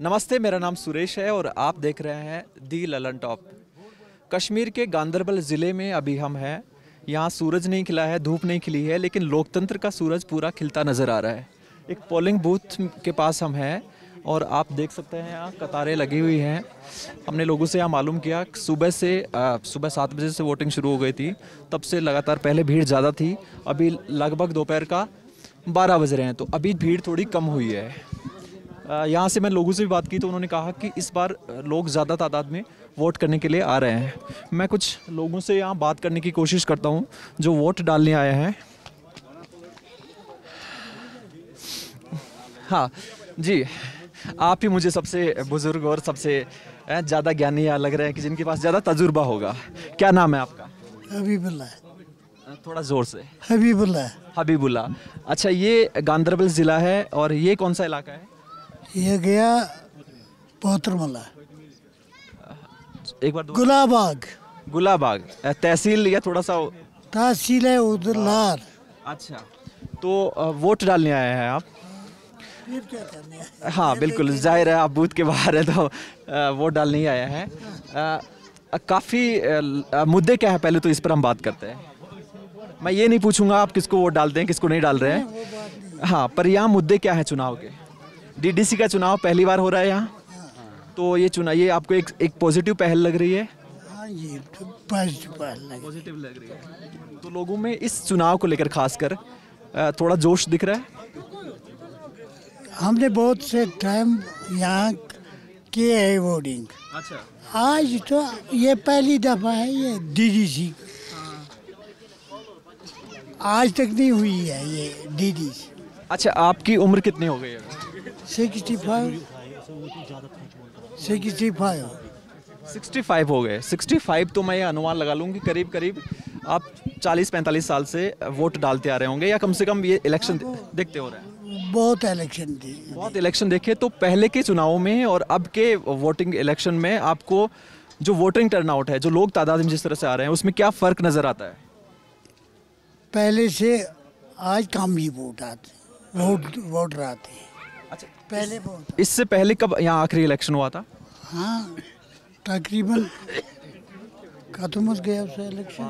नमस्ते, मेरा नाम सुरेश है और आप देख रहे हैं दी ललन टॉप। कश्मीर के गांदरबल ज़िले में अभी हम हैं। यहाँ सूरज नहीं खिला है, धूप नहीं खिली है, लेकिन लोकतंत्र का सूरज पूरा खिलता नज़र आ रहा है। एक पोलिंग बूथ के पास हम हैं और आप देख सकते हैं यहाँ कतारें लगी हुई हैं। हमने लोगों से यहाँ मालूम किया, सुबह 7 बजे से वोटिंग शुरू हो गई थी, तब से लगातार पहले भीड़ ज़्यादा थी। अभी लगभग दोपहर का 12 बज रहे हैं, तो अभी भीड़ थोड़ी कम हुई है। यहाँ से मैं लोगों से भी बात की तो उन्होंने कहा कि इस बार लोग ज़्यादा तादाद में वोट करने के लिए आ रहे हैं। मैं कुछ लोगों से यहाँ बात करने की कोशिश करता हूँ जो वोट डालने आए हैं। हाँ जी, आप ही मुझे सबसे बुज़ुर्ग और सबसे ज़्यादा ज्ञानी यहाँ लग रहे हैं कि जिनके पास ज़्यादा तजुर्बा होगा। क्या नाम है आपका? हबीबुल्ला। थोड़ा ज़ोर से। हबीबुल्ला। हबीबुल्ला। अच्छा, ये गांदरबल ज़िला है और ये कौन सा इलाका है? ये गया पोतरमला। एक बार गुलाबाग। गुलाबाग तहसील या थोड़ा सा तहसील है उधर लार। अच्छा, तो वोट डालने आए हैं आप? फिर क्या करने हैं? हाँ बिल्कुल, जाहिर है आप बूथ के बाहर हैं तो वोट डालने ही आए हैं। काफ़ी मुद्दे क्या है, पहले तो इस पर हम बात करते हैं। मैं ये नहीं पूछूंगा आप किसको वोट डालते हैं किसको नहीं डाल रहे हैं, हाँ, पर यहाँ मुद्दे क्या है चुनाव के? डीडीसी का चुनाव पहली बार हो रहा है यहाँ, तो ये आपको एक पॉजिटिव पहल लग रही है? हाँ, ये तो पॉजिटिव लग रही है। तो लोगों में इस चुनाव को लेकर खासकर थोड़ा जोश दिख रहा है? हमने बहुत से टाइम यहाँ किए है वोटिंग। अच्छा, आज तो ये पहली दफा है ये डीडीसी। आज तक नहीं हुई है ये डीडीसी। अच्छा, आपकी उम्र कितनी हो गई है? 65 65 हो गए। 65 तो मैं ये अनुमान लगा लूँ कि करीब करीब आप 40-45 साल से वोट डालते आ रहे होंगे, या कम से कम ये इलेक्शन देखते हो रहे हैं। बहुत इलेक्शन देखे। तो पहले के चुनावों में और अब के वोटिंग इलेक्शन में आपको जो वोटिंग टर्नआउट है, जो लोग तादाद में जिस तरह से आ रहे हैं, उसमें क्या फ़र्क नज़र आता है? पहले से आज कम ही वोटर आते हैं। अच्छा, पहले वोट। इससे पहले कब यहाँ आखिरी इलेक्शन हुआ था? हाँ, तकरीबन खत्म हो गया उसका इलेक्शन।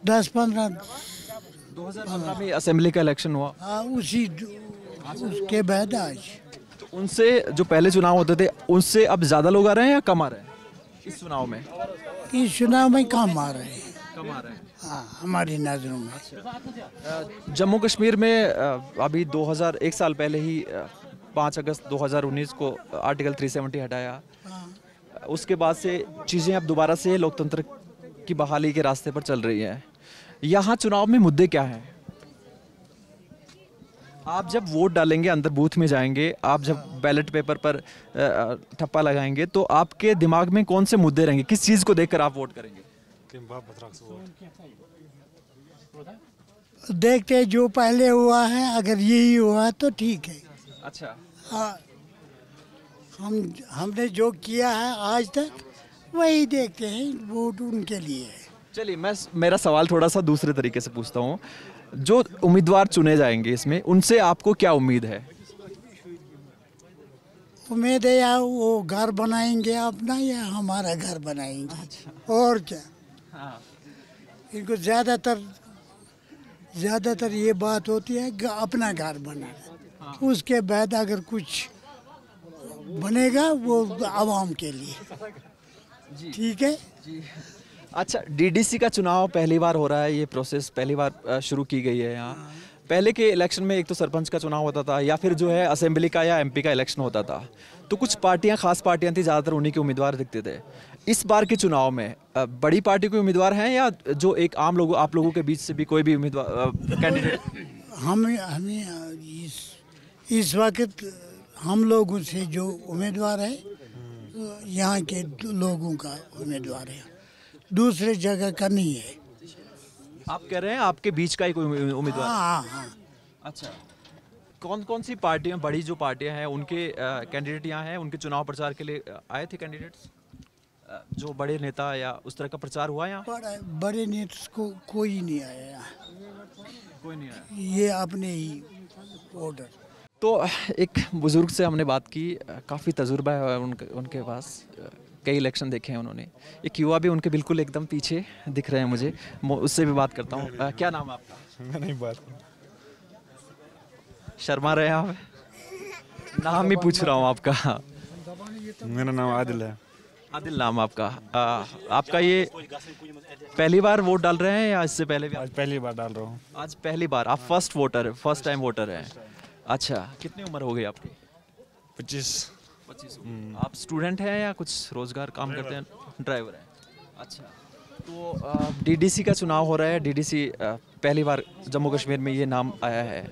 10-15 2015 में असेंबली का इलेक्शन हुआ। हाँ, उसके बाद आज। तो उनसे जो पहले चुनाव होते थे उनसे अब ज़्यादा लोग आ रहे हैं या कम आ रहे हैं इस चुनाव में? इस चुनाव में कम आ रहे हैं। कम आ रहे हैं, हाँ, हमारी नज़रों में। जम्मू कश्मीर में अभी 1 साल पहले ही 5 अगस्त 2019 को आर्टिकल 370 हटाया। उसके बाद से चीज़ें अब दोबारा से लोकतंत्र की बहाली के रास्ते पर चल रही हैं। यहाँ चुनाव में मुद्दे क्या हैं? आप जब वोट डालेंगे, अंदर बूथ में जाएंगे, आप जब बैलेट पेपर पर ठप्पा लगाएंगे, तो आपके दिमाग में कौन से मुद्दे रहेंगे? किस चीज़ को देखकर आप वोट करेंगे? देखते हैं जो पहले हुआ है, अगर यही हुआ तो ठीक है। अच्छा, हाँ, हमने जो किया है आज तक वही देखते हैं, वोट उनके लिए है। चलिए, मेरा सवाल थोड़ा सा दूसरे तरीके से पूछता हूँ। जो उम्मीदवार चुने जाएंगे इसमें, उनसे आपको क्या उम्मीद है? उम्मीद है या वो घर बनाएंगे अपना, या हमारा घर बनाएंगे। अच्छा। और क्या। हाँ। इनको ज़्यादातर ये बात होती है कि अपना घर बनाना। हाँ। उसके बाद अगर कुछ बनेगा वो आवाम के लिए। ठीक है जी। अच्छा, डीडीसी का चुनाव पहली बार हो रहा है, ये प्रोसेस पहली बार शुरू की गई है यहाँ। पहले के इलेक्शन में एक तो सरपंच का चुनाव होता था, या फिर जो है असेंबली का या एमपी का इलेक्शन होता था, तो कुछ पार्टियां, खास पार्टियां थी, ज़्यादातर उन्हीं के उम्मीदवार दिखते थे। इस बार के चुनाव में बड़ी पार्टी के उम्मीदवार हैं, या जो एक आम लोगों, आप लोगों के बीच से भी कोई भी उम्मीदवार कैंडिडेट? हमें इस वक्त हम लोगों से जो उम्मीदवार है, यहाँ के लोगों का उम्मीदवार है, दूसरे जगह का नहीं है। आप कह रहे हैं आपके बीच का ही कोई उम्मीदवार? हाँ। अच्छा, कौन कौन सी पार्टियां, बड़ी जो पार्टियां हैं, उनके कैंडिडेट यहाँ हैं, उनके चुनाव प्रचार के लिए आए थे कैंडिडेट्स? जो बड़े नेता या उस तरह का प्रचार हुआ यहाँ? बड़े नेता को कोई नहीं आया यहाँ, कोई नहीं आया। ये अपने ही ऑर्डर। तो एक बुज़ुर्ग से हमने बात की, काफ़ी तजुर्बा है उनके पास, कई इलेक्शन देखे हैं उन्होंने। एक युवा भी उनके बिल्कुल एकदम पीछे दिख रहे हैं मुझे, उससे भी बात करता हूँ। क्या नाम है आपका? मैं नहीं बात, शर्मा रहे हैं आप? नाम ही पूछ रहा हूँ आपका। मेरा नाम आदिल है। आदिल नाम आपका। आपका ये पहली बार वोट डाल रहे हैं या इससे पहले भी? आज पहली बार डाल रहा हूँ। आज पहली बार आप first voter, first time voter हैं। अच्छा, कितनी उम्र हो गई आपकी? 25। 25। आप स्टूडेंट हैं या कुछ रोजगार काम करते हैं? ड्राइवर हैं। अच्छा, तो डीडीसी का चुनाव हो रहा है। डीडीसी पहली बार जम्मू कश्मीर में ये नाम आया है।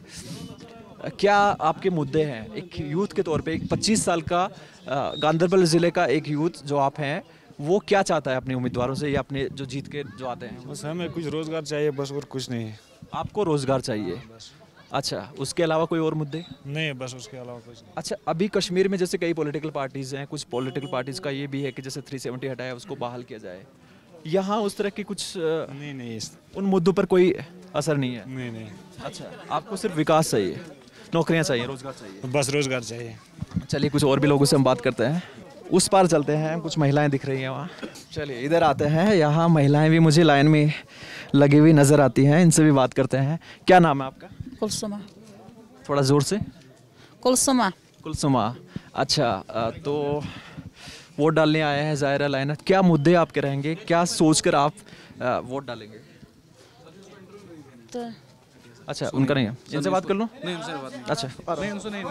क्या आपके मुद्दे हैं एक यूथ के तौर पे? एक 25 साल का गांदरबल ज़िले का एक यूथ जो आप हैं, वो क्या चाहता है अपने उम्मीदवारों से या अपने जो जीत के जो आते हैं? बस हमें कुछ रोजगार चाहिए, बस और कुछ नहीं। आपको रोजगार चाहिए? अच्छा, उसके अलावा कोई और मुद्दे? नहीं, बस उसके अलावा कुछ नहीं। अच्छा, अभी कश्मीर में जैसे कई पॉलिटिकल पार्टीज़ हैं, कुछ पॉलिटिकल पार्टीज़ का ये भी है कि जैसे 370 हटाया उसको बहाल किया जाए। यहाँ उस तरह की कुछ नहीं, उन मुद्दों पर कोई असर नहीं है? नहीं। अच्छा, आपको सिर्फ विकास चाहिए, नौकरियाँ चाहिए, रोजगार चाहिए? बस रोजगार चाहिए। चलिए कुछ और भी लोगों से हम बात करते हैं। उस पार चलते हैं, कुछ महिलाएं दिख रही हैं वहाँ। चलिए इधर आते हैं, यहाँ महिलाएं भी मुझे लाइन में लगी हुई नज़र आती हैं, इनसे भी बात करते हैं। क्या नाम है आपका? कुलसुमा। थोड़ा ज़ोर से। कुलसुमा। कुलसुमा। अच्छा, तो वोट डालने आए हैं, ज़ाहिरा लाइन। क्या मुद्दे आपके रहेंगे, क्या सोचकर आप वोट डालेंगे? तो अच्छा, उनका नहीं है, इनसे बात कर लूँ? नहीं, उनसे बात नहीं। अच्छा, नहीं, उनसे नहीं।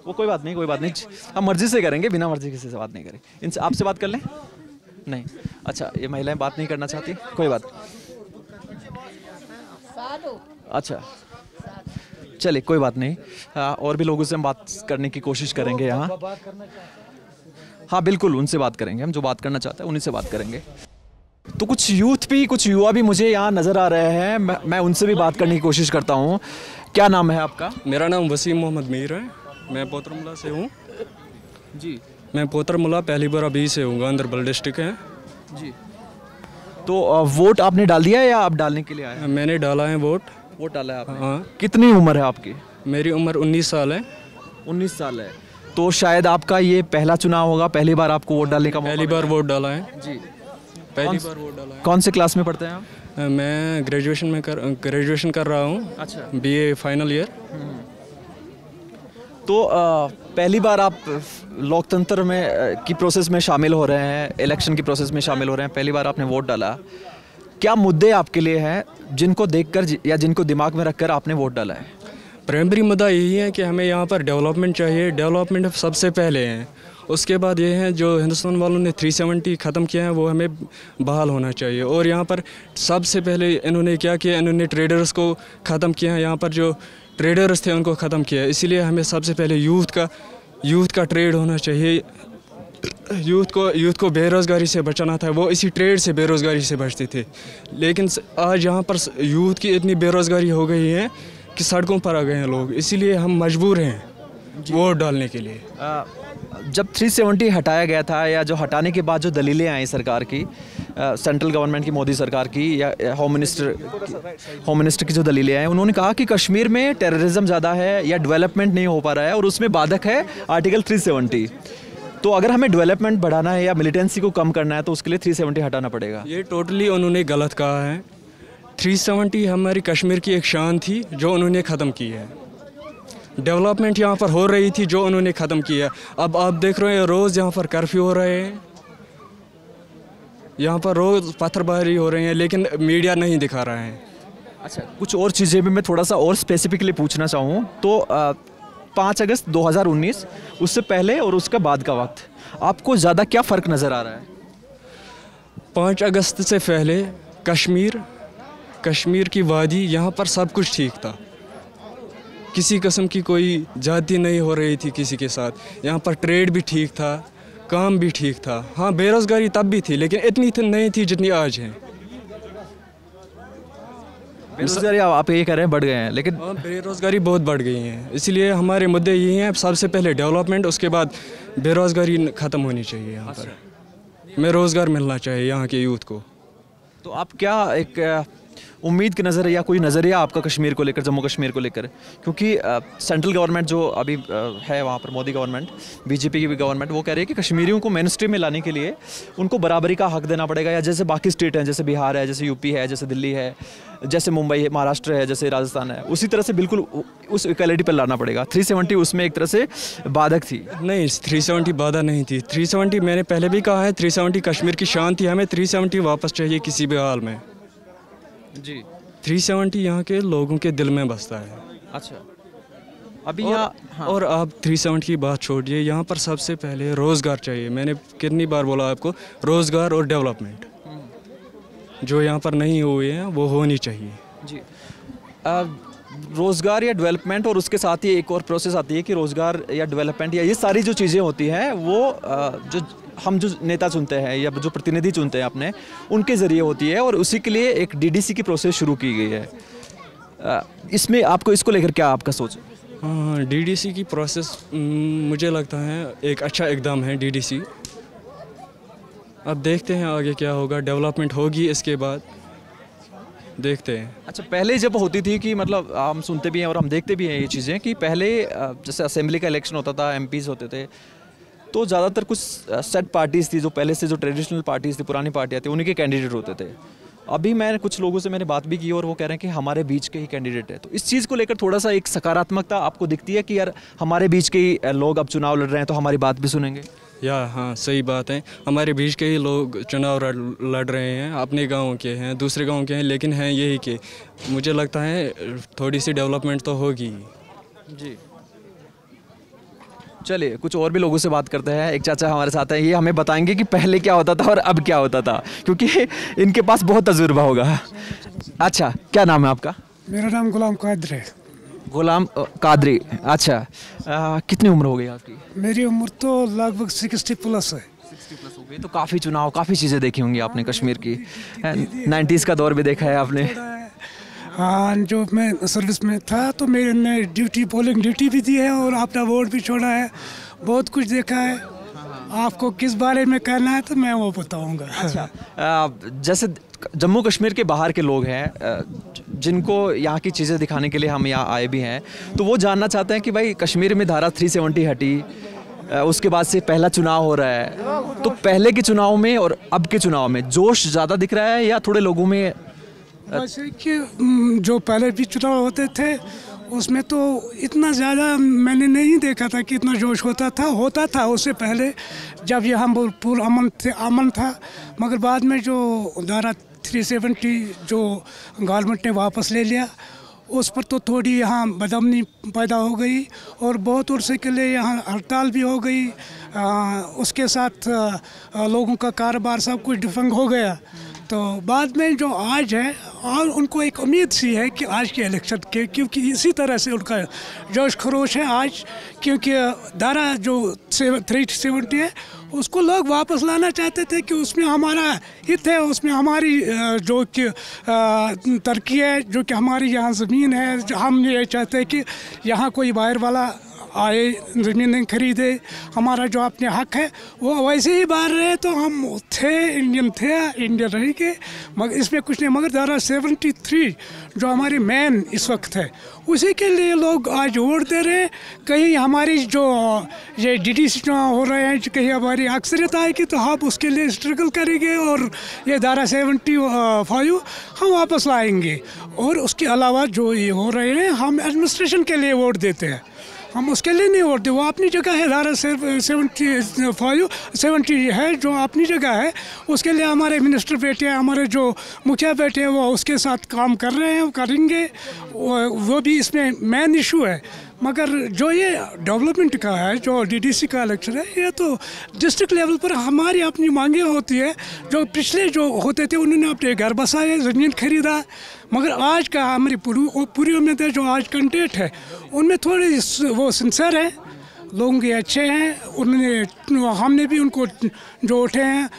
वो कोई बात नहीं, हम मर्जी से करेंगे, बिना मर्जी किसी से बात नहीं करें। इनसे आपसे बात कर लें? नहीं। अच्छा, ये महिलाएं बात नहीं करना चाहती, कोई बात। अच्छा, चलिए कोई बात नहीं। और भी लोगों से हम बात करने की कोशिश करेंगे यहाँ। हाँ बिल्कुल, उनसे बात करेंगे, हम जो बात करना चाहते हैं उन्हीं से बात करेंगे। तो कुछ यूथ भी, कुछ युवा भी मुझे यहाँ नज़र आ रहे हैं, मैं उनसे भी बात करने की कोशिश करता हूँ। क्या नाम है आपका? मेरा नाम वसीम मोहम्मद मीर है, मैं पोतरमुला से हूँ। जी, मैं पोतरमुला पहली बार अभी से हूँ, गांदरबल डिस्ट्रिक्ट है जी। तो वोट आपने डाल दिया है या आप डालने के लिए आए हैं? मैंने डाला है वोट डाला है आपने? हाँ। कितनी उम्र है आपकी? मेरी उम्र 19 साल है। 19 साल है। तो शायद आपका ये पहला चुनाव होगा, पहली बार आपको वोट डालने का मौका पहली बार वोट डाला है जी। पहली बार वोट डाला कौन से क्लास में पढ़ते हैं आप? है। मैं ग्रेजुएशन कर रहा हूँ। अच्छा। BA final year. तो पहली बार आप लोकतंत्र में की प्रोसेस में शामिल हो रहे हैं, इलेक्शन की प्रोसेस में शामिल हो रहे हैं, पहली बार आपने वोट डाला। क्या मुद्दे आपके लिए हैं जिनको देखकर या जिनको दिमाग में रखकर आपने वोट डाला है? प्राइमरी मुद्दा यही है कि हमें यहाँ पर डेवलपमेंट चाहिए। डेवलपमेंट सबसे पहले है, उसके बाद ये है जो हिंदुस्तान वालों ने 370 ख़त्म किया है वो हमें बहाल होना चाहिए। और यहाँ पर सबसे पहले इन्होंने क्या किया, इन्होंने ट्रेडर्स को ख़त्म किया है। यहाँ पर जो ट्रेडर्स थे उनको ख़त्म किया है। इसीलिए हमें सबसे पहले यूथ का ट्रेड होना चाहिए। यूथ को बेरोज़गारी से बचाना था, वो इसी ट्रेड से बेरोज़गारी से बचते थे। लेकिन आज यहाँ पर यूथ की इतनी बेरोज़गारी हो गई है कि सड़कों पर आ गए हैं लोग, इसीलिए हम मजबूर हैं वोट डालने के लिए। जब 370 हटाया गया था या जो हटाने के बाद जो दलीलें आई सरकार की, सेंट्रल गवर्नमेंट की, मोदी सरकार की या होम मिनिस्टर की जो दलीलें आई, उन्होंने कहा कि कश्मीर में टेररिज्म ज़्यादा है या डेवलपमेंट नहीं हो पा रहा है और उसमें बाधक है आर्टिकल 370। तो अगर हमें डेवलपमेंट बढ़ाना है या मिलिटेंसी को कम करना है तो उसके लिए 370 हटाना पड़ेगा। ये टोटली उन्होंने गलत कहा है। 370 हमारी कश्मीर की एक शान थी जो उन्होंने ख़त्म की है। डेवलपमेंट यहाँ पर हो रही थी जो उन्होंने ख़त्म किया। अब आप देख रहे हैं रोज़ यहाँ पर कर्फ्यू हो रहे हैं, यहाँ पर रोज़ पत्थरबारी हो रही है, लेकिन मीडिया नहीं दिखा रहा है। अच्छा, कुछ और चीज़ें भी मैं थोड़ा सा और स्पेसिफिकली पूछना चाहूँ तो 5 अगस्त 2019, उससे पहले और उसके बाद का वक्त, आपको ज़्यादा क्या फ़र्क नज़र आ रहा है? 5 अगस्त से पहले कश्मीर की वादी, यहाँ पर सब कुछ ठीक था। किसी किस्म की कोई जाति नहीं हो रही थी किसी के साथ। यहाँ पर ट्रेड भी ठीक था, काम भी ठीक था। हाँ, बेरोज़गारी तब भी थी लेकिन इतनी नहीं थी जितनी आज है। बेरोज़गारी आप ये कह रहे हैं बढ़ गए हैं, लेकिन बेरोज़गारी बहुत बढ़ गई है। इसलिए हमारे मुद्दे यही हैं, सबसे पहले डेवलपमेंट, उसके बाद बेरोज़गारी ख़त्म होनी चाहिए यहाँ पर। हमें रोज़गार मिलना चाहिए यहाँ के यूथ को। तो आप क्या एक उम्मीद की नज़र या कोई नज़रिया आपका कश्मीर को लेकर, जम्मू कश्मीर को लेकर, क्योंकि सेंट्रल गवर्नमेंट जो अभी है वहाँ पर, मोदी गवर्नमेंट, बीजेपी की भी गवर्नमेंट, वो कह रही है कि कश्मीरियों को मेन स्ट्रीम में लाने के लिए उनको बराबरी का हक देना पड़ेगा, या जैसे बाकी स्टेट हैं, जैसे बिहार है, जैसे यूपी है, जैसे दिल्ली है, जैसे मुंबई है, महाराष्ट्र है, जैसे राजस्थान है, उसी तरह से बिल्कुल उस इक्वालिटी पर लाना पड़ेगा। 370 उसमें एक तरह से बाधक थी। नहीं, 370 बाधा नहीं थी। 370 मैंने पहले भी कहा है, 370 कश्मीर की शान थी, हमें 370 वापस चाहिए किसी भी हाल में। जी, 370 यहाँ के लोगों के दिल में बसता है। अच्छा, अभी यहाँ हाँ। और आप 370 की बात छोड़िए, यहाँ पर सबसे पहले रोज़गार चाहिए। मैंने कितनी बार बोला आपको, रोज़गार और डेवलपमेंट जो यहाँ पर नहीं हुए हैं वो होनी चाहिए। जी, रोज़गार या डेवलपमेंट, और उसके साथ ही एक और प्रोसेस आती है कि रोज़गार या डेवलपमेंट या ये सारी जो चीज़ें होती हैं वो जो हम जो नेता चुनते हैं या जो प्रतिनिधि चुनते हैं अपने, उनके ज़रिए होती है, और उसी के लिए एक डीडीसी की प्रोसेस शुरू की गई है। इसमें आपको इसको लेकर क्या आपका सोच है? हाँ, डीडीसी की प्रोसेस मुझे लगता है एक अच्छा इकदाम है डीडीसी। अब देखते हैं आगे क्या होगा, डेवलपमेंट होगी इसके बाद देखते हैं। अच्छा, पहले जब होती थी कि मतलब हम सुनते भी हैं और हम देखते भी हैं ये चीज़ें कि पहले जैसे असेंबली का इलेक्शन होता था, एमपीज़ होते थे, तो ज़्यादातर कुछ सेट पार्टीज़ थी, जो पहले से जो ट्रेडिशनल पार्टीज़ थी, पुरानी पार्टियाँ थी, उन्हीं के कैंडिडेट होते थे। अभी मैं कुछ लोगों से मैंने बात भी की और वो कह रहे हैं कि हमारे बीच के ही कैंडिडेट है। तो इस चीज़ को लेकर थोड़ा सा एक सकारात्मकता आपको दिखती है कि यार हमारे बीच के ही लोग अब चुनाव लड़ रहे हैं तो हमारी बात भी सुनेंगे? या हाँ, सही बात है, हमारे बीच के ही लोग चुनाव लड़ रहे हैं, अपने गांव के हैं, दूसरे गांव के हैं, लेकिन हैं यही कि मुझे लगता है थोड़ी सी डेवलपमेंट तो होगी। जी, चलिए कुछ और भी लोगों से बात करते हैं। एक चाचा हमारे साथ हैं, ये हमें बताएंगे कि पहले क्या होता था और अब क्या होता था, क्योंकि इनके पास बहुत तजुर्बा होगा। अच्छा, क्या नाम है आपका? मेरा नाम गुलाम कादर है। गुलाम कादरी, अच्छा। कितनी उम्र हो गई आपकी? मेरी उम्र तो लगभग 60 प्लस है। 60 प्लस हो गई, तो काफ़ी चुनाव, काफ़ी चीज़ें देखी होंगी आपने कश्मीर की। 90s का दौर भी देखा है आपने? हाँ, जो मैं सर्विस में था तो मैंने ड्यूटी, पोलिंग ड्यूटी भी दी है और अपना वोट भी छोड़ा है, बहुत कुछ देखा है। आपको किस बारे में कहना है तो मैं वो बताऊंगा। अच्छा, जैसे जम्मू कश्मीर के बाहर के लोग हैं जिनको यहाँ की चीज़ें दिखाने के लिए हम यहाँ आए भी हैं, तो वो जानना चाहते हैं कि भाई कश्मीर में धारा 370 हटी, उसके बाद से पहला चुनाव हो रहा है, तो पहले के चुनाव में और अब के चुनाव में जोश ज़्यादा दिख रहा है या थोड़े लोगों में? वैसे कि जो पहले भी चुनाव होते थे उसमें तो इतना ज़्यादा मैंने नहीं देखा था कि इतना जोश होता था उससे पहले, जब यहाँ पूरा अमन था। मगर बाद में जो धारा 370 जो गवर्नमेंट ने वापस ले लिया, उस पर तो थोड़ी यहाँ बदअमनी पैदा हो गई और बहुत अरसे के लिए यहाँ हड़ताल भी हो गई। उसके साथ लोगों का कारोबार सब कुछ डिफंग हो गया। तो बाद में जो आज है, और उनको एक उम्मीद सी है कि आज के इलेक्शन के, क्योंकि इसी तरह से उनका जोश खरोश है आज, क्योंकि धारा जो 370 है उसको लोग वापस लाना चाहते थे कि उसमें हमारा हित है, उसमें हमारी जो कि तरक्की है, जो कि हमारी यहाँ ज़मीन है। हम ये चाहते हैं कि यहाँ कोई बाहर वाला आए, ज़मीन खरीदे, हमारा जो अपने हक है वो वैसे ही बाहर रहे। तो हम थे इंडियन रहेंगे, मगर इसमें कुछ नहीं। मगर धारा 73 जो हमारी मेन इस वक्त है, उसी के लिए लोग आज वोट दे रहे हैं। कहीं हमारी जो ये डीडीसी चुनाव हो रहे हैं, कहीं हमारी अक्सरियत आएगी तो हम उसके लिए स्ट्रगल करेंगे और ये धारा 75 हम वापस लाएंगे। और उसके अलावा जो ये हो रहे हैं, हम एडमिनिस्ट्रेशन के लिए वोट देते हैं, हम उसके लिए नहीं वोट दे। वो अपनी जगह है, धारा 70 है जो अपनी जगह है, उसके लिए हमारे मिनिस्टर बैठे हैं, हमारे जो मुखिया बैठे हैं, वो उसके साथ काम कर रहे हैं, करेंगे, वो भी इसमें मेन इशू है। मगर जो ये डेवलपमेंट का है, जो डीडीसी का इलेक्शन है, ये तो डिस्ट्रिक्ट लेवल पर हमारी अपनी मांगें होती है। जो पिछले जो होते थे उन्होंने अपने घर बसाए, ज़मीन खरीदा, मगर आज का हमारी पूरी उम्मीद है जो आज कैंडिडेट है उनमें थोड़ी वो सिंसियर है, लोग ये अच्छे हैं। हमने भी उनको जो उठे हैं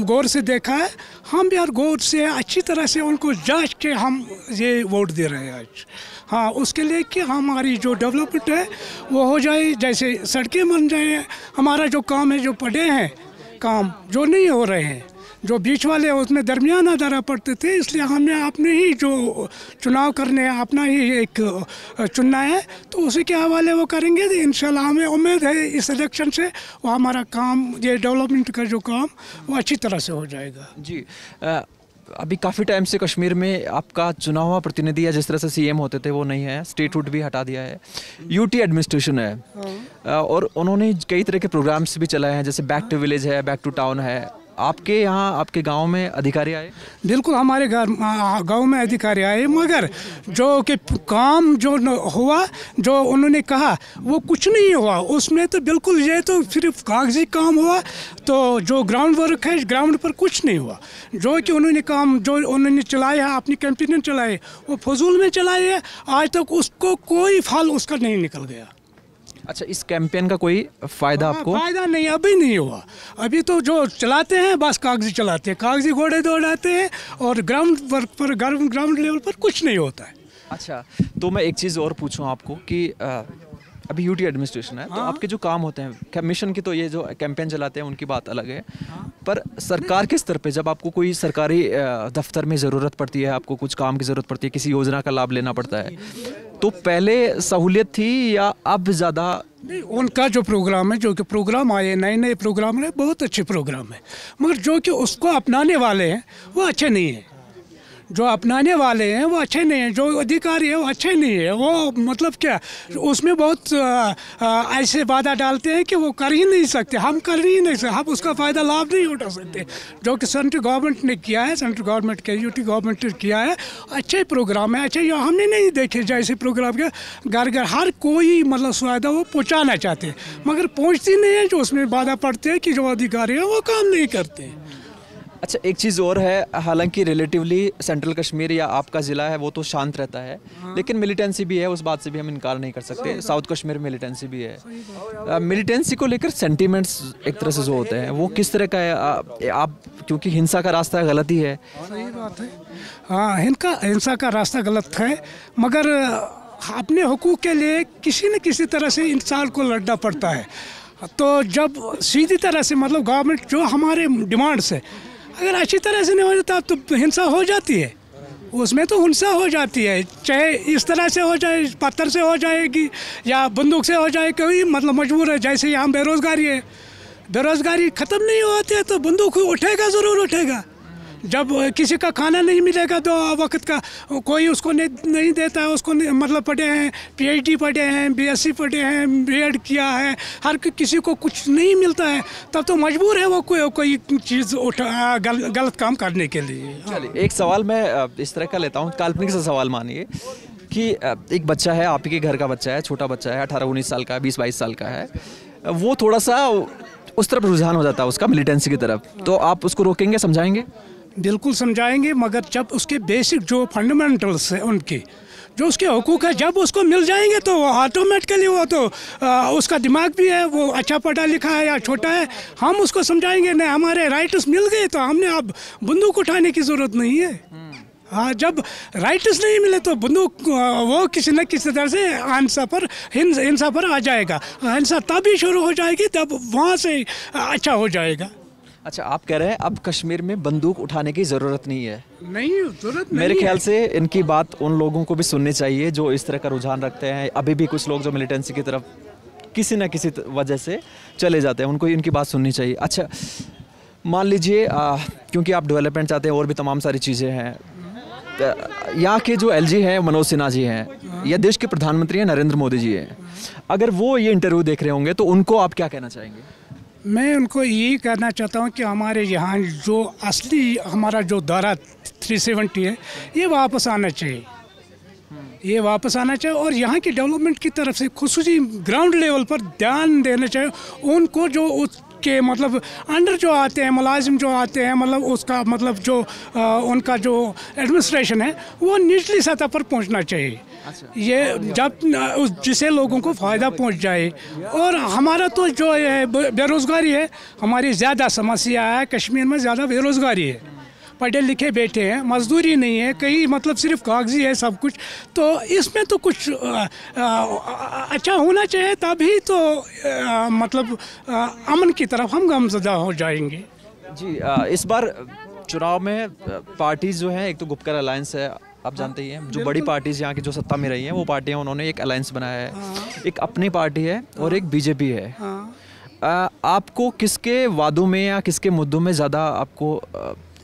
गौर से देखा है, हम भी यार गौर से अच्छी तरह से उनको जांच के हम ये वोट दे रहे हैं आज। हाँ, उसके लिए कि हमारी जो डेवलपमेंट है वो हो जाए, जैसे सड़कें बन जाए। हमारा जो काम है, जो पढ़े हैं काम जो नहीं हो रहे हैं, जो बीच वाले उसमें दरमियाना दरा पड़ते थे, इसलिए हमने अपने ही जो चुनाव करने अपना ही एक चुनना है, तो उसी के हवाले वो करेंगे। तो इंशाल्लाह हमें उम्मीद है इस इलेक्शन से वो हमारा काम, ये डेवलपमेंट का जो काम, वो अच्छी तरह से हो जाएगा। जी, अभी काफ़ी टाइम से कश्मीर में आपका चुना हुआ प्रतिनिधि है, जिस तरह से सीएम होते थे वो नहीं है, स्टेटहुड भी हटा दिया है, यूटी एडमिनिस्ट्रेशन है, और उन्होंने कई तरह के प्रोग्राम्स भी चलाए हैं, जैसे बैक टू विलेज है, बैक टू टाउन है। आपके यहाँ, आपके गांव में अधिकारी आए? बिल्कुल, हमारे गांव में अधिकारी आए, मगर जो कि काम जो हुआ, जो उन्होंने कहा, वो कुछ नहीं हुआ उसमें। तो बिल्कुल ये तो सिर्फ कागजी काम हुआ, तो जो ग्राउंड वर्क है, ग्राउंड पर कुछ नहीं हुआ। जो कि उन्होंने काम जो उन्होंने चलाया है, अपनी कैंपेन चलाए, वो फजूल में चलाए है। आज तक उसको कोई फल उसका नहीं निकल गया। अच्छा, इस कैंपेन का कोई फ़ायदा आपको? फ़ायदा नहीं, अभी नहीं हुआ। अभी तो जो चलाते हैं बस कागजी चलाते हैं, कागजी घोड़े दौड़ाते हैं, और ग्राउंड वर्क पर, ग्राउंड लेवल पर कुछ नहीं होता है। अच्छा, तो मैं एक चीज़ और पूछूं आपको कि अभी यूटी एडमिनिस्ट्रेशन है, तो आपके जो काम होते हैं मिशन की, तो ये जो कैंपेन चलाते हैं उनकी बात अलग है, पर सरकार के स्तर पे जब आपको कोई सरकारी दफ्तर में ज़रूरत पड़ती है, आपको कुछ काम की ज़रूरत पड़ती है, किसी योजना का लाभ लेना पड़ता है, तो पहले सहूलियत थी या अब ज़्यादा? नहीं, उनका जो प्रोग्राम है, जो कि प्रोग्राम आए, नए नए प्रोग्राम है, बहुत अच्छे प्रोग्राम है, मगर जो कि उसको अपनाने वाले हैं वो अच्छे नहीं हैं। जो अपनाने वाले हैं वो अच्छे नहीं हैं, जो अधिकारी है वो अच्छे नहीं है। वो मतलब क्या, उसमें बहुत ऐसे वादा डालते हैं कि वो कर ही नहीं सकते, हम कर ही नहीं सकते, हम उसका फ़ायदा लाभ नहीं उठा सकते। जो कि सेंट्रल गवर्नमेंट ने किया है, सेंट्रल गवर्नमेंट के यूटी गवर्नमेंट ने किया है, अच्छे प्रोग्राम है, अच्छे। हमने नहीं देखे जैसे प्रोग्राम के घर घर हर कोई मतलब सुविधा वो पहुँचाना चाहते हैं, मगर पहुँचती नहीं है। जो उसमें वादा पड़ते हैं कि जो अधिकारी हैं वो काम नहीं करते हैं। अच्छा, एक चीज़ और है, हालांकि रिलेटिवली सेंट्रल कश्मीर या आपका ज़िला है वो तो शांत रहता है, लेकिन मिलिटेंसी भी है, उस बात से भी हम इनकार नहीं कर सकते। साउथ कश्मीर में मिलिटेंसी भी है। मिलिटेंसी को लेकर सेंटीमेंट्स एक तरह से जो होते हैं वो किस तरह का है? आप, क्योंकि हिंसा का रास्ता गलत ही है। सही बात है, हाँ, हिंसा का रास्ता गलत है, मगर अपने हुकूक के लिए किसी न किसी तरह से इंसान को लड़ना पड़ता है। तो जब सीधी तरह से मतलब गवर्नमेंट जो हमारे डिमांड्स है अगर अच्छी तरह से नहीं हो जाता तो हिंसा हो जाती है, उसमें तो हिंसा हो जाती है, चाहे इस तरह से हो जाए, पत्थर से हो जाएगी या बंदूक से हो जाए, कोई मतलब मजबूर है। जैसे यहाँ बेरोज़गारी है, बेरोज़गारी ख़त्म नहीं होती है तो बंदूक उठेगा, ज़रूर उठेगा। जब किसी का खाना नहीं मिलेगा तो वक्त का कोई उसको नहीं देता है, उसको मतलब पढ़े हैं, पीएचडी पढ़े हैं, बीएससी पढ़े हैं, बीएड किया है, हर किसी को कुछ नहीं मिलता है, तब तो मजबूर है वो कोई चीज़ गलत काम करने के लिए। चलिए, एक सवाल मैं इस तरह का लेता हूँ, काल्पनिक सा सवाल मानिए कि एक बच्चा है, आपके घर का बच्चा है, छोटा बच्चा है, 18-19 साल का है, 20-22 साल का है, वो थोड़ा सा उस तरफ रुझान हो जाता है उसका, मिलिटेंसी की तरफ, तो आप उसको रोकेंगे, समझाएंगे? बिल्कुल समझाएंगे, मगर जब उसके बेसिक जो फंडामेंटल्स हैं उनके, जो उसके हुकूक है, जब उसको मिल जाएंगे तो ऑटोमेटिकली वो तो उसका दिमाग भी है, वो अच्छा पढ़ा लिखा है या छोटा है, हम उसको समझाएंगे नहीं हमारे राइट्स मिल गए तो हमने अब बंदूक उठाने की ज़रूरत नहीं है। हाँ, जब राइट्स नहीं मिले तो बंदूक वो किसी न किसी तरह से हिंसा पर आ जाएगा। हिंसा तभी शुरू हो जाएगी जब वहाँ से अच्छा हो जाएगा। अच्छा, आप कह रहे हैं अब कश्मीर में बंदूक उठाने की ज़रूरत नहीं है? नहीं, ज़रूरत नहीं। मेरे ख्याल से इनकी बात उन लोगों को भी सुननी चाहिए जो इस तरह का रुझान रखते हैं। अभी भी कुछ लोग जो मिलिटेंसी की तरफ किसी न किसी वजह से चले जाते हैं, उनको इनकी बात सुननी चाहिए। अच्छा, मान लीजिए क्योंकि आप डेवलपमेंट चाहते हैं और भी तमाम सारी चीज़ें हैं, यहाँ के जो एलजी हैं मनोज सिन्हा जी हैं या देश के प्रधानमंत्री हैं नरेंद्र मोदी जी हैं, अगर वो ये इंटरव्यू देख रहे होंगे तो उनको आप क्या कहना चाहेंगे? मैं उनको यही कहना चाहता हूँ कि हमारे यहाँ जो असली हमारा जो धारा 370 है ये वापस आना चाहिए, ये वापस आना चाहिए, और यहाँ की डेवलपमेंट की तरफ से खुसूसी ग्राउंड लेवल पर ध्यान देना चाहिए। उनको जो उसके मतलब अंडर जो आते हैं, मुलाजिम जो आते हैं, मतलब उसका मतलब जो उनका जो एडमिनिस्ट्रेशन है वो निचली सतह पर पहुँचना चाहिए। ये जब जिससे लोगों को फ़ायदा पहुंच जाए। और हमारा तो जो है बेरोज़गारी है, हमारी ज़्यादा समस्या है, कश्मीर में ज़्यादा बेरोज़गारी है, पढ़े लिखे बैठे हैं, मजदूरी नहीं है कहीं, मतलब सिर्फ कागजी है सब कुछ। तो इसमें तो कुछ अच्छा होना चाहिए, तभी तो मतलब अमन की तरफ हम गमज़दा हो जाएंगे। जी इस बार चुनाव में पार्टीज जो हैं, एक तो गुपकर अलायंस है, आप जानते ही हैं, जो बड़ी पार्टीज यहाँ की जो सत्ता में रही हैं वो पार्टियाँ, उन्होंने एक अलायंस बनाया है। एक अपनी पार्टी है और एक बीजेपी है। आपको किसके वादों में या किसके मुद्दों में ज़्यादा आपको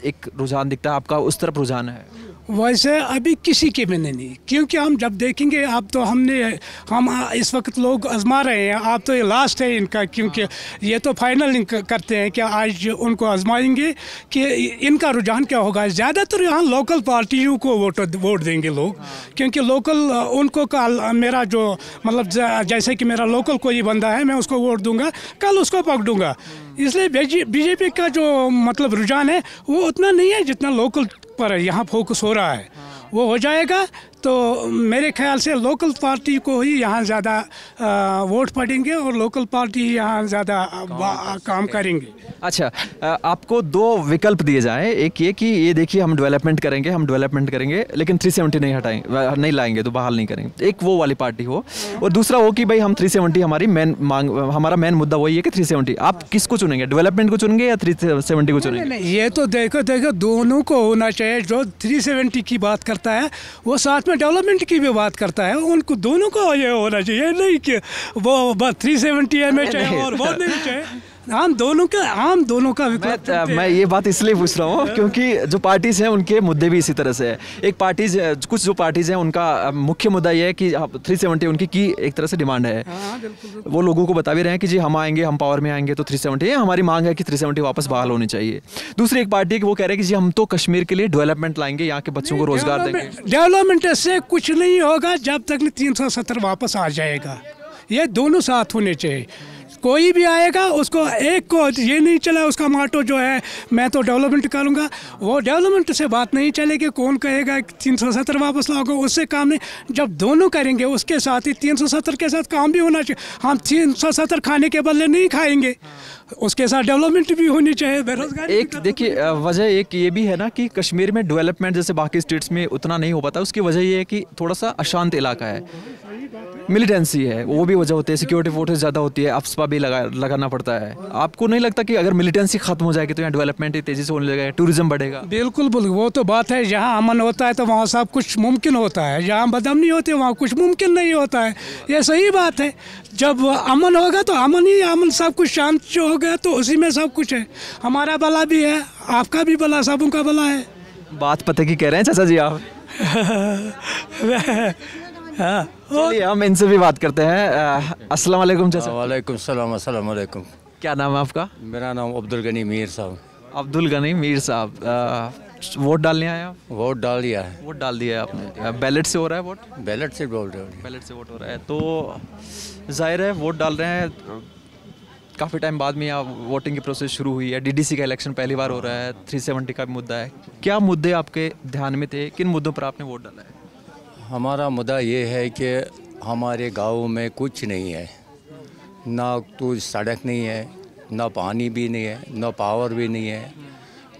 एक रुझान दिखता है, आपका उस तरफ रुझान है? वैसे अभी किसी के में नहीं, क्योंकि हम जब देखेंगे, अब तो हम इस वक्त लोग आजमा रहे हैं, अब तो ये लास्ट है इनका, क्योंकि ये तो फाइनल करते हैं कि आज उनको आजमाएंगे कि इनका रुझान क्या होगा। ज़्यादातर यहाँ लोकल पार्टियों को वोट देंगे लोग, क्योंकि लोकल उनको कल मेरा जो मतलब जैसे कि मेरा लोकल कोई बंदा है, मैं उसको वोट दूंगा, कल उसको पकड़ूंगा। इसलिए बीजेपी का जो मतलब रुझान है वो उतना नहीं है जितना लोकल पर यहाँ फोकस हो रहा है। वो हो जाएगा तो मेरे ख्याल से लोकल पार्टी को ही यहाँ ज़्यादा वोट पड़ेंगे और लोकल पार्टी यहाँ ज़्यादा काम करेंगे। अच्छा, आपको दो विकल्प दिए जाएं, एक ये कि ये देखिए हम डेवलपमेंट करेंगे लेकिन 370 नहीं लाएंगे, तो बहाल नहीं करेंगे, एक वो वाली पार्टी हो, और दूसरा हो कि भाई हम 370 हमारा मेन मुद्दा वही है कि 370। आप किसको चुनेंगे, डेवलपमेंट को चुनेंगे या 370 को चुनेंगे? नहीं, ये तो देखो दोनों को होना चाहिए। जो 370 की बात करता है वो साथ में डेवलपमेंट की भी बात करता है, उनको दोनों को ये होना चाहिए, नहीं कि वो बस 370 में चाहिए और वो नहीं चाहिए। हम दोनों का विकल्प। मैं ये बात इसलिए पूछ रहा हूँ क्योंकि जो पार्टीज हैं उनके मुद्दे भी इसी तरह से है। कुछ जो पार्टीज हैं उनका मुख्य मुद्दा ये है कि 370 उनकी की एक तरह से डिमांड है। वो लोगों को बता भी रहे हैं कि जी हम आएंगे, हम पावर में आएंगे तो 370 हमारी मांग है कि 370 वापस बहाल होनी चाहिए। दूसरी एक पार्टी वो कह रहे हैं कि जी हम तो कश्मीर के लिए डेवलपमेंट लाएंगे, यहाँ के बच्चों को रोजगार देंगे। डेवलपमेंट से कुछ नहीं होगा जब तक 370 वापस आ जाएगा। ये दोनों साथ होने चाहिए। कोई भी आएगा उसको एक को ये नहीं चला, उसका माटो जो है मैं तो डेवलपमेंट करूँगा, वो डेवलपमेंट से बात नहीं चलेगी। कौन कहेगा 370 वापस लाओगे, उससे काम नहीं। जब दोनों करेंगे उसके साथ ही 370 के साथ काम भी होना चाहिए। हम 370 खाने के बदले नहीं खाएंगे, उसके साथ डेवलपमेंट भी होनी चाहिए। बेरोजगारी एक देखिए वजह एक ये भी है ना कि कश्मीर में डेवलपमेंट जैसे बाकी स्टेट्स में उतना नहीं हो पाता। उसकी वजह ये है कि थोड़ा सा अशांत इलाका है, मिलिटेंसी है, वो भी वजह होती है। सिक्योरिटी फोर्सेस ज़्यादा होती है, अफस्पा भी लगाना पड़ता है। आपको नहीं लगता कि अगर मिलिटेंसी खत्म हो जाएगी तो यहाँ डेवलपमेंट तेज़ी से होने लगेगा, टूरिज्म बढ़ेगा? बिल्कुल, वो तो बात है। जहाँ अमन होता है तो वहाँ सब कुछ मुमकिन होता है, जहाँ बदअमनी होती है वहाँ कुछ मुमकिन नहीं होता है। ये सही बात है। जब अमन होगा तो अमन सब कुछ शांत जो होगा तो उसी में सब कुछ है। हमारा भला भी है, आपका भी भला, सबों का भला है। बात पते की कह रहे हैं चाचा जी आप। चलिए हम इनसे भी बात करते हैं। अस्सलाम वालेकुम चाचा। वालेकुम सलाम। अस्सलाम वालेकुम। क्या नाम है आपका? मेरा नाम अब्दुल गनी मीर साहब। अब्दुल गनी मीर साहब, वोट डालने आए आप? वोट डाल दिया है। वोट डाल दिया है आपने? बैलेट से हो रहा है वोट? बैलेट से बोल रहे हो? बैलेट से वोट हो रहा है तो जाहिर है वोट डाल रहे हैं। काफ़ी टाइम बाद में यहाँ वोटिंग की प्रोसेस शुरू हुई है। डीडीसी का इलेक्शन पहली बार हो रहा है, 370 का भी मुद्दा है। क्या मुद्दे आपके ध्यान में थे, किन मुद्दों पर आपने वोट डाला है? हमारा मुद्दा ये है कि हमारे गांव में कुछ नहीं है, ना तो सड़क नहीं है, ना पानी भी नहीं है, ना पावर भी नहीं है,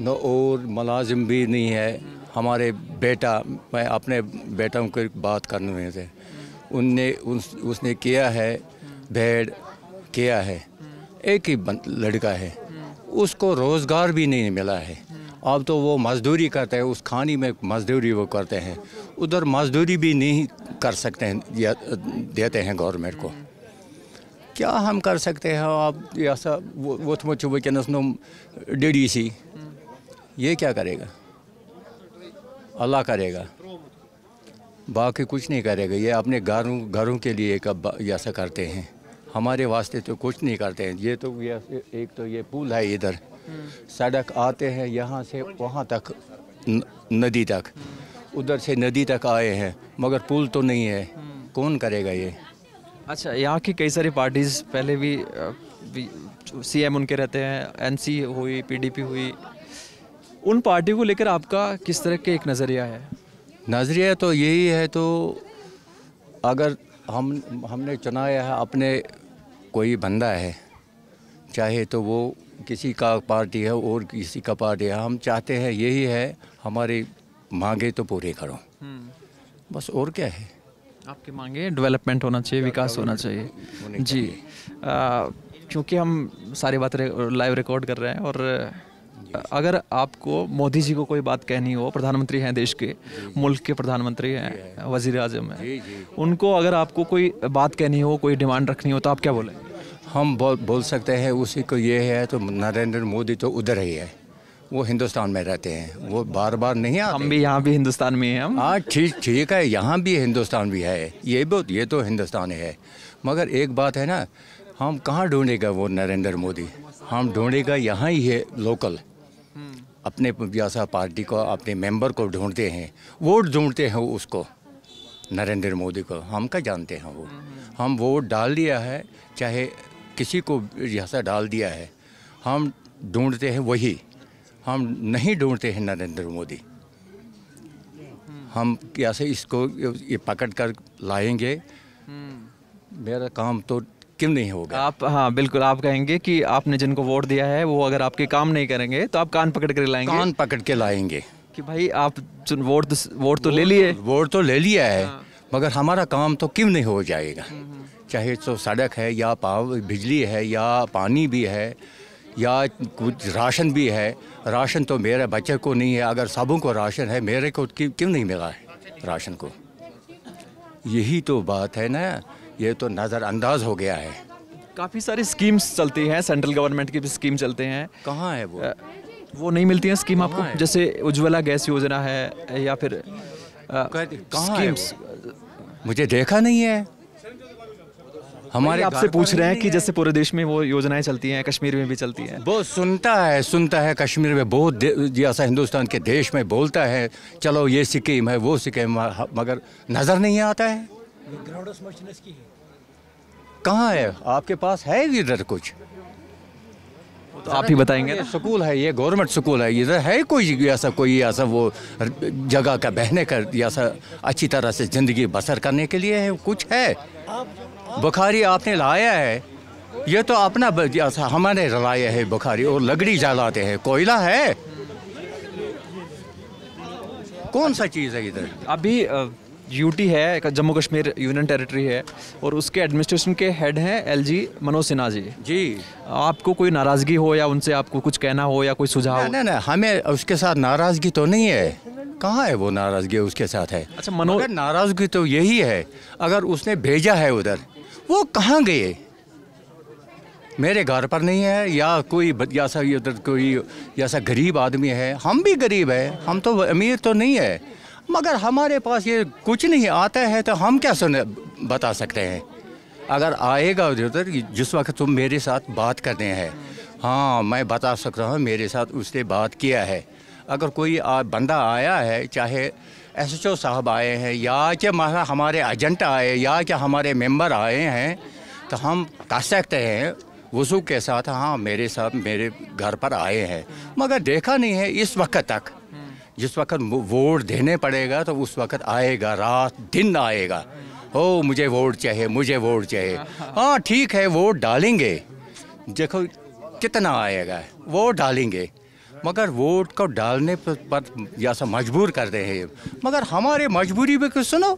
ना और मुलाजिम भी नहीं है। हमारे मैं अपने बेटों की बात करने में से उसने किया है, भेड़ किया है, एक ही लड़का है, उसको रोज़गार भी नहीं मिला है। अब तो वो मज़दूरी करते हैं, उस खानी में मज़दूरी वो करते हैं, उधर मज़दूरी भी नहीं कर सकते हैं या देते हैं गवर्नमेंट को। क्या हम कर सकते हैं? आप ऐसा वो DDC ये क्या करेगा? अल्लाह करेगा, बाकी कुछ नहीं करेगा। ये अपने घरों के लिए ऐसा करते हैं, हमारे वास्ते तो कुछ नहीं करते हैं। ये तो एक तो ये पुल है, इधर सड़क आते हैं यहाँ से वहाँ तक नदी तक, उधर से नदी तक आए हैं, मगर पुल तो नहीं है। कौन करेगा ये? अच्छा, यहाँ की कई सारी पार्टीज़ पहले भी CM उनके रहते हैं, NC हुई, PDP हुई, उन पार्टियों को लेकर आपका किस तरह के एक नज़रिया है? नज़रिया तो यही है, तो अगर हमने चुनाया है अपने कोई बंदा है, चाहे तो वो किसी का पार्टी है और किसी का पार्टी है, हम चाहते हैं यही है हमारी मांगे तो पूरे करो, बस और क्या है। आपकी मांगे डेवलपमेंट होना चाहिए, विकास होना चाहिए जी। क्योंकि हम सारी बातें लाइव रिकॉर्ड कर रहे हैं और अगर आपको मोदी जी को कोई बात कहनी हो, प्रधानमंत्री हैं देश के, मुल्क के प्रधानमंत्री हैं, वजीर आजम हैं, उनको अगर आपको कोई बात कहनी हो, कोई डिमांड रखनी हो तो आप क्या बोलेंगे? हम बोल सकते हैं उसी को ये है तो नरेंद्र मोदी तो उधर ही है, वो हिंदुस्तान में रहते हैं, वो बार बार नहीं आते। हम भी यहाँ भी हिंदुस्तान में हैं हम। हाँ ठीक है, यहाँ भी हिंदुस्तान भी है, ये तो हिंदुस्तान है, मगर एक बात है ना, हम कहाँ ढूंढेगा वो नरेंद्र मोदी, हम ढूंढेगा यहाँ ही है लोकल, अपने जैसा पार्टी को, अपने मेंबर को ढूंढते हैं, वोट ढूंढते हैं उसको, नरेंद्र मोदी को। हम क्या जानते हैं वो, हम वोट डाल दिया है, चाहे किसी को जैसा डाल दिया है, हम ढूंढते हैं वही, हम नहीं ढूंढते हैं नरेंद्र मोदी। हम कैसे इसको ये पकड़ कर लाएंगे, मेरा काम तो क्यों नहीं होगा। आप हाँ बिल्कुल, आप कहेंगे कि आपने जिनको वोट दिया है वो अगर आपके काम नहीं करेंगे तो आप कान पकड़ कर लाएंगे। कान पकड़ के लाएंगे कि भाई आप वोट तो ले लिए, वोट तो ले लिया है, मगर हमारा काम तो क्यों नहीं हो जाएगा। चाहे तो सड़क है या बिजली है या पानी भी है या कुछ राशन भी है। राशन तो मेरे बच्चे को नहीं है, अगर सबों को राशन है, मेरे को क्यों नहीं मिला है राशन को। यही तो बात है ना, ये तो नज़रअंदाज हो गया है। काफ़ी सारी स्कीम्स चलती हैं, सेंट्रल गवर्नमेंट की भी स्कीम चलते हैं। कहाँ है वो नहीं मिलती हैं स्कीम आपको? जैसे उज्ज्वला गैस योजना है या फिर कहाँ है? मुझे देखा नहीं है। हमारे आपसे पूछ रहे हैं कि जैसे पूरे देश में वो योजनाएं चलती हैं, कश्मीर में भी चलती हैं। वो सुनता है कश्मीर में, बहुत जैसा हिंदुस्तान के देश में बोलता है, चलो ये स्कीम है वो स्कीम, मगर नज़र नहीं आता है। कहाँ है? आपके पास है इधर कुछ? तो आप ही बताएंगे ना। स्कूल है, ये गवर्नमेंट स्कूल है, इधर है कोई ऐसा वो जगह का बहने का ऐसा अच्छी तरह से ज़िंदगी बसर करने के लिए है? कुछ है? बुखारी आपने लाया है, ये तो अपना हमारे लाया है बुखारी, और लकड़ी जलाते हैं, कोयला है, कौन सा चीज़ है इधर? अभी यूटी है, जम्मू कश्मीर यूनियन टेरिटरी है, और उसके एडमिनिस्ट्रेशन के हेड हैं एलजी मनोज सिन्हा जी। आपको कोई नाराज़गी हो या उनसे आपको कुछ कहना हो या कोई सुझाव? नहीं, हमें उसके साथ नाराज़गी तो नहीं है। कहाँ है वो नाराज़गी उसके साथ है? अच्छा, मगर नाराज़गी तो यही है, अगर उसने भेजा है उधर, वो कहाँ गए? मेरे घर पर नहीं है, या कोई जैसा उधर कोई जैसा गरीब आदमी है, हम भी गरीब है, हम तो अमीर तो नहीं है, मगर हमारे पास ये कुछ नहीं आता है, तो हम क्या बता सकते हैं? अगर आएगा उधर, जिस वक्त तुम मेरे साथ बात करते हैं, हाँ मैं बता सकता हूँ मेरे साथ उसने बात किया है। अगर कोई बंदा आया है, चाहे SHO साहब आए हैं या क्या हमारे एजेंट आए या क्या हमारे मेंबर आए हैं, तो हम कह सकते हैं वज़ू के साथ, हाँ मेरे साथ मेरे घर पर आए हैं, मगर देखा नहीं है इस वक्त तक। जिस वक्त वोट देने पड़ेगा तो उस वक्त आएगा, रात दिन आएगा, हो मुझे वोट चाहिए, मुझे वोट चाहिए। हाँ ठीक है, वोट डालेंगे, देखो कितना आएगा, वोट डालेंगे, मगर वोट को डालने पर जैसा मजबूर करते हैं, मगर हमारे मजबूरी भी कुछ सुनो।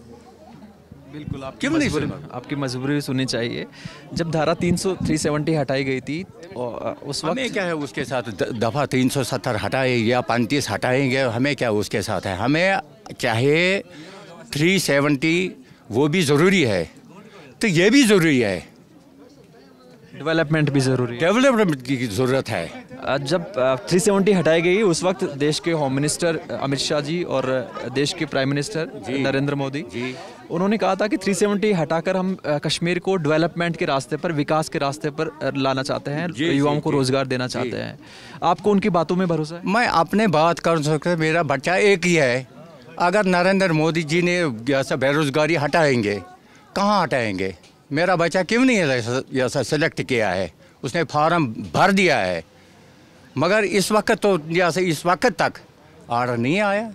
बिल्कुल, आपकी मजबूरी भी सुननी चाहिए। जब धारा 370 हटाई गई थी उस वक्त हमें क्या है उसके साथ? दफ़ा 370 हटाए या 35 हटाएंगे, हमें क्या उसके साथ है? हमें चाहे 370 वो भी ज़रूरी है, तो ये भी ज़रूरी है, डेवलपमेंट भी ज़रूरी है, डेवलपमेंट की ज़रूरत है। जब 370 हटाई गई उस वक्त देश के होम मिनिस्टर अमित शाह जी और देश के प्राइम मिनिस्टर नरेंद्र मोदी जी, उन्होंने कहा था कि 370 हटाकर हम कश्मीर को डेवलपमेंट के रास्ते पर, विकास के रास्ते पर लाना चाहते हैं, युवाओं को रोजगार देना चाहते हैं। आपको उनकी बातों में भरोसा है? मैं अपने बात कर सकता, मेरा बच्चा एक ही है। अगर नरेंद्र मोदी जी ने ऐसा बेरोजगारी हटाएंगे, कहाँ हटाएंगे? मेरा बच्चा क्यों नहीं ऐसा सेलेक्ट किया है? उसने फार्म भर दिया है, मगर इस वक्त तो जैसे इस वक्त तक ऑर्डर नहीं आया।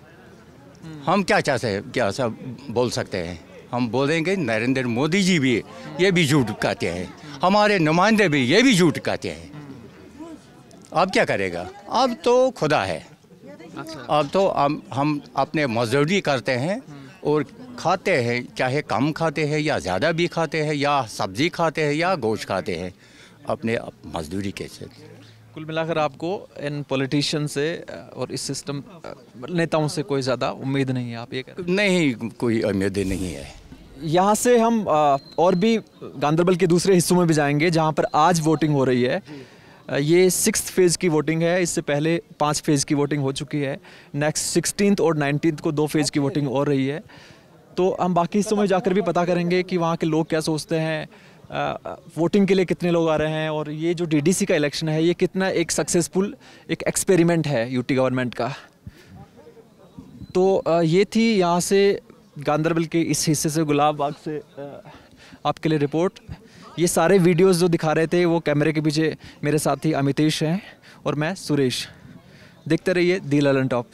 हम क्या चाहते हैं, क्या सब बोल सकते हैं? हम बोलेंगे नरेंद्र मोदी जी भी ये भी झूठ कहते हैं, हमारे नुमाइंदे भी ये भी झूठ कहते हैं। अब क्या करेगा? अब तो खुदा है। अब तो हम अपने मजदूरी करते हैं और खाते हैं, चाहे कम खाते हैं या ज़्यादा भी खाते हैं, या सब्ज़ी खाते हैं या गोश्त खाते हैं, अपने मजदूरी के से। कुल मिलाकर आपको इन पॉलिटिशियन से और इस सिस्टम नेताओं से कोई ज़्यादा उम्मीद नहीं है, आप ये कह रहे हैं? नहीं, कोई उम्मीद नहीं है। यहाँ से हम और भी गांदरबल के दूसरे हिस्सों में भी जाएंगे जहाँ पर आज वोटिंग हो रही है। ये 6th फेज़ की वोटिंग है, इससे पहले 5 फेज़ की वोटिंग हो चुकी है। नेक्स्ट 16th और 19th को 2 फेज़ की वोटिंग हो रही है। तो हम बाकी हिस्सों में जाकर भी पता करेंगे कि वहाँ के लोग क्या सोचते हैं, वोटिंग के लिए कितने लोग आ रहे हैं, और ये जो डीडीसी का इलेक्शन है ये कितना एक सक्सेसफुल एक एक्सपेरिमेंट है यूटी गवर्नमेंट का। तो ये थी यहाँ से गांदरबल के इस हिस्से से, गुलाब बाग से आपके लिए रिपोर्ट। ये सारे वीडियोस जो दिखा रहे थे वो कैमरे के पीछे मेरे साथी अमितेश हैं और मैं सुरेश। देखते रहिए दी ललन टॉप।